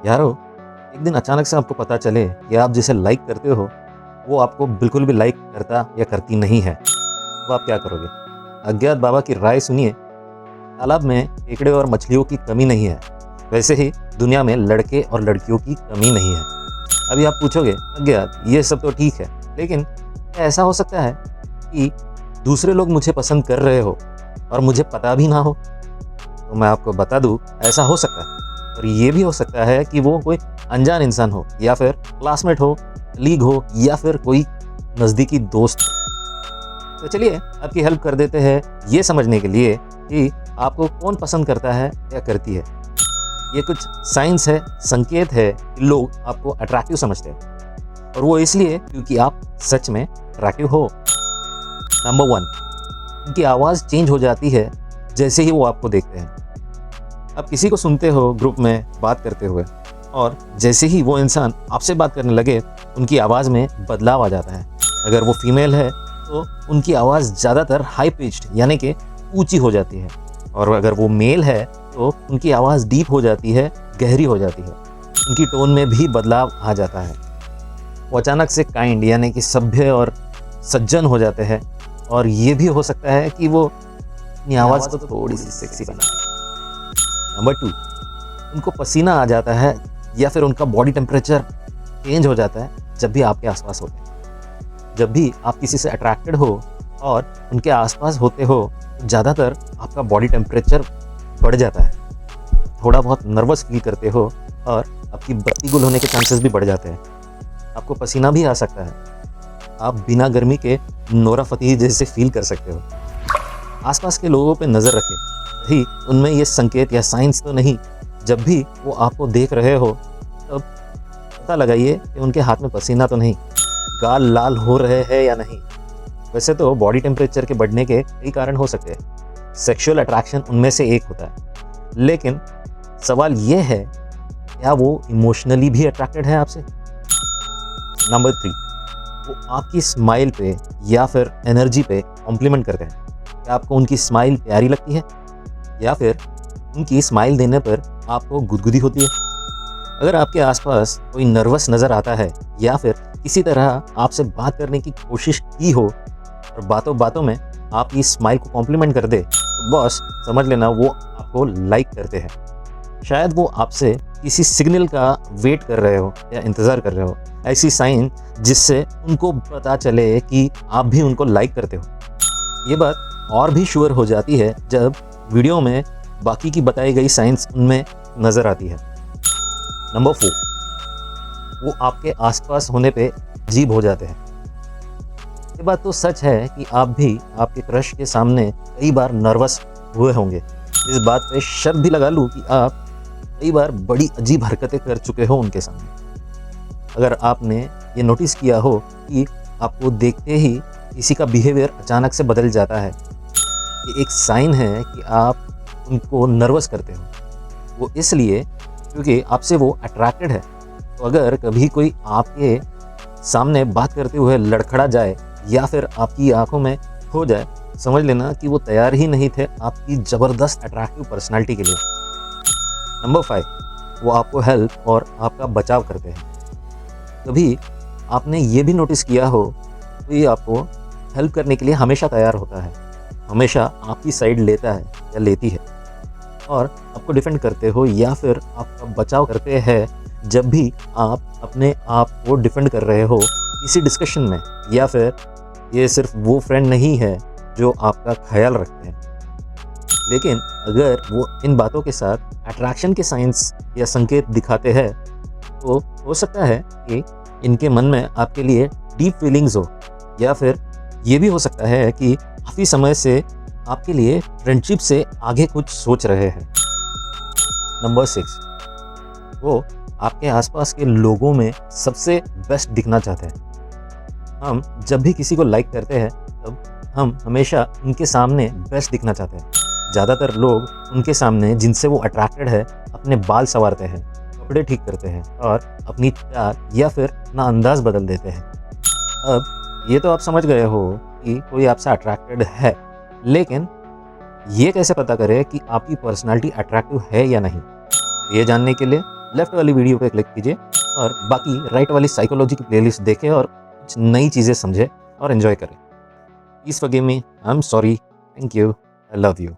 यारो, एक दिन अचानक से आपको पता चले कि आप जिसे लाइक करते हो वो आपको बिल्कुल भी लाइक करता या करती नहीं है, तो आप क्या करोगे? अज्ञात बाबा की राय सुनिए। तालाब में केकड़े और मछलियों की कमी नहीं है, वैसे ही दुनिया में लड़के और लड़कियों की कमी नहीं है। अभी आप पूछोगे, अज्ञात ये सब तो ठीक है, लेकिन क्या ऐसा हो सकता है कि दूसरे लोग मुझे पसंद कर रहे हो और मुझे पता भी ना हो? तो मैं आपको बता दूं, ऐसा हो सकता है। और ये भी हो सकता है कि वो कोई अनजान इंसान हो, या फिर क्लासमेट हो, लीग हो, या फिर कोई नज़दीकी दोस्त हो। तो चलिए आपकी हेल्प कर देते हैं ये समझने के लिए कि आपको कौन पसंद करता है या करती है। ये कुछ साइंस है, संकेत है कि लोग आपको अट्रैक्टिव समझते हैं, और वो इसलिए क्योंकि आप सच में अट्रैक्टिव हो। नंबर 1, उनकी आवाज़ चेंज हो जाती है जैसे ही वो आपको देखते हैं। आप किसी को सुनते हो ग्रुप में बात करते हुए, और जैसे ही वो इंसान आपसे बात करने लगे उनकी आवाज़ में बदलाव आ जाता है। अगर वो फीमेल है तो उनकी आवाज़ ज़्यादातर हाई पिच्ड यानी कि ऊंची हो जाती है, और अगर वो मेल है तो उनकी आवाज़ डीप हो जाती है, गहरी हो जाती है। उनकी टोन में भी बदलाव आ जाता है। वो अचानक से काइंड यानी कि सभ्य और सज्जन हो जाते हैं, और ये भी हो सकता है कि वो अपनी आवाज़ को थोड़ी सी सेक्सी बनाए। नंबर 2, उनको पसीना आ जाता है या फिर उनका बॉडी टेम्परेचर चेंज हो जाता है जब भी आपके आसपास होते हैं। जब भी आप किसी से अट्रैक्टेड हो और उनके आसपास होते हो तो ज़्यादातर आपका बॉडी टेम्परेचर बढ़ जाता है, थोड़ा बहुत नर्वस फील करते हो, और आपकी बत्ती गुल होने के चांसेस भी बढ़ जाते हैं। आपको पसीना भी आ सकता है। आप बिना गर्मी के नोरा फतेही जैसे फील कर सकते हो। आसपास के लोगों पे नज़र रखें, कहीं उनमें ये संकेत या साइंस तो नहीं। जब भी वो आपको देख रहे हो तब पता लगाइए कि उनके हाथ में पसीना तो नहीं, गाल लाल हो रहे हैं या नहीं। वैसे तो बॉडी टेम्परेचर के बढ़ने के कई कारण हो सकते हैं, सेक्सुअल अट्रैक्शन उनमें से एक होता है, लेकिन सवाल ये है क्या वो इमोशनली भी अट्रैक्टेड है आपसे? नंबर 3, वो आपकी स्माइल पे या फिर एनर्जी पे कॉम्प्लीमेंट करते हैं। क्या आपको उनकी स्माइल प्यारी लगती है, या फिर उनकी स्माइल देने पर आपको गुदगुदी होती है? अगर आपके आसपास कोई नर्वस नज़र आता है या फिर किसी तरह आपसे बात करने की कोशिश की हो और बातों बातों में आपकी स्माइल को कॉम्प्लीमेंट कर दे, तो बॉस समझ लेना वो आपको लाइक करते हैं। शायद वो आपसे किसी सिग्नल का वेट कर रहे हो या इंतज़ार कर रहे हो, ऐसी साइन जिससे उनको पता चले कि आप भी उनको लाइक करते हो। ये बात और भी श्योर हो जाती है जब वीडियो में बाकी की बताई गई साइंस उनमें नज़र आती है। नंबर 4, वो आपके आसपास होने पे अजीब हो जाते हैं। ये बात तो सच है कि आप भी आपके क्रश के सामने कई बार नर्वस हुए होंगे। इस बात पे शर्त भी लगा लूँ कि आप कई बार बड़ी अजीब हरकतें कर चुके हो उनके सामने। अगर आपने ये नोटिस किया हो कि आपको देखते ही किसी का बिहेवियर अचानक से बदल जाता है, ये एक साइन है कि आप उनको नर्वस करते हो। वो इसलिए क्योंकि आपसे वो अट्रैक्टेड है। तो अगर कभी कोई आपके सामने बात करते हुए लड़खड़ा जाए या फिर आपकी आंखों में खो जाए, समझ लेना कि वो तैयार ही नहीं थे आपकी ज़बरदस्त अट्रैक्टिव पर्सनालिटी के लिए। नंबर 5, वो आपको हेल्प और आपका बचाव करते हैं। कभी आपने ये भी नोटिस किया हो कि आपको हेल्प करने के लिए हमेशा तैयार होता है, हमेशा आपकी साइड लेता है या लेती है, और आपको डिफेंड करते हो या फिर आपका बचाव करते हैं जब भी आप अपने आप को डिफेंड कर रहे हो किसी डिस्कशन में, या फिर ये सिर्फ वो फ्रेंड नहीं है जो आपका ख्याल रखते हैं। लेकिन अगर वो इन बातों के साथ अट्रैक्शन के साइंस या संकेत दिखाते हैं, तो हो सकता है कि इनके मन में आपके लिए डीप फीलिंग्स हो, या फिर ये भी हो सकता है कि काफ़ी समय से आपके लिए फ्रेंडशिप से आगे कुछ सोच रहे हैं। नंबर 6, वो आपके आसपास के लोगों में सबसे बेस्ट दिखना चाहते हैं। हम जब भी किसी को लाइक करते हैं तब हम हमेशा उनके सामने बेस्ट दिखना चाहते हैं। ज़्यादातर लोग उनके सामने जिनसे वो अट्रैक्टेड है अपने बाल संवारते हैं, कपड़े ठीक करते हैं, और अपनी चाल या फिर अपना अंदाज बदल देते हैं। अब ये तो आप समझ गए हो कि कोई आपसे अट्रैक्टेड है, लेकिन ये कैसे पता करें कि आपकी पर्सनालिटी अट्रैक्टिव है या नहीं? ये जानने के लिए लेफ्ट वाली वीडियो पे क्लिक कीजिए और बाकी राइट वाली साइकोलॉजी की प्लेलिस्ट देखें और कुछ नई चीज़ें समझें और एंजॉय करें। Please forgive me, I am sorry, thank you, I love you.